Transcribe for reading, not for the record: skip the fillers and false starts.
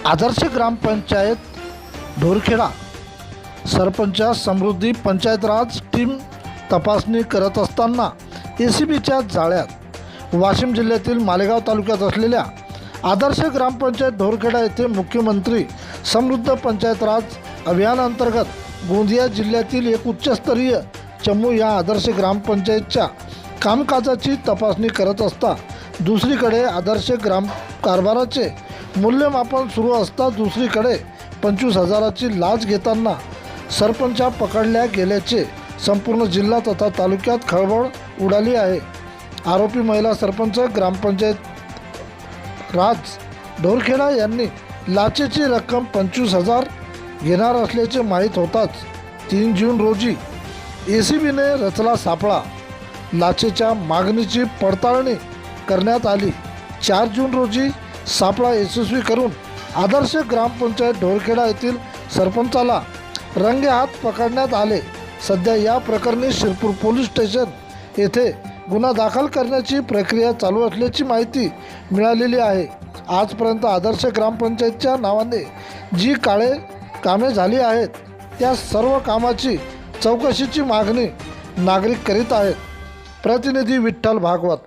आदर्श ग्रामपंचायत ढोरखेडा सरपंच समृद्धी पंचायत राज team तपासणी करत असताना ACBच्या जाळ्यात वाशिम जिल्ह्यातील मालेगाव तालुक्यात असलेल्या आदर्श ग्रामपंचायत ढोरखेडा येथे मुख्यमंत्री समृद्ध पंचायत राज अभियानांतर्गत गोंदिया जिल्ह्यातील एक उच्चस्तरीय चमू या आदर्श ग्रामपंचायतच्या कामकाजाची तपासणी करत असता दुसरीकडे आदर्श ग्राम कारभाराचे मूल्यमापन सुरू असता दुसरीकडे 25,000ची लाच घेताना सरपंचा पकडल्या गेल्याचे संपूर्ण जिल्हा तथा तालुक्यात खळबळ उडाली आहे। आरोपी महिला सरपंच ग्रामपंचायत राज ढोरखेडा यांनी लाचेची रक्कम 25,000 घेणार असल्याचे माहीत होताच 3 जून रोजी ACBने रचला सापळा। लाचेच्या मागणीची पडताळणी करण्यात आली। 4 जून रोजी सापळा यशस्वी करून आदर्श ग्रामपंचायत ढोरखेडा येथील सरपंचाला रंगेहात पकडण्यात आले। सध्या या प्रकरणी शिरपूर पोलीस स्टेशन येथे गुन्हा दाखल करण्याची प्रक्रिया चालू असल्याची माहिती मिळालेली आहे। आजपर्यंत आदर्श ग्रामपंचायतच्या नावाने जी कामे झाली आहेत त्या सर्व कामाची चौकशीची मागणी नागरिक करीत आहेत। प्रतिनिधी विठ्ठल भागवत।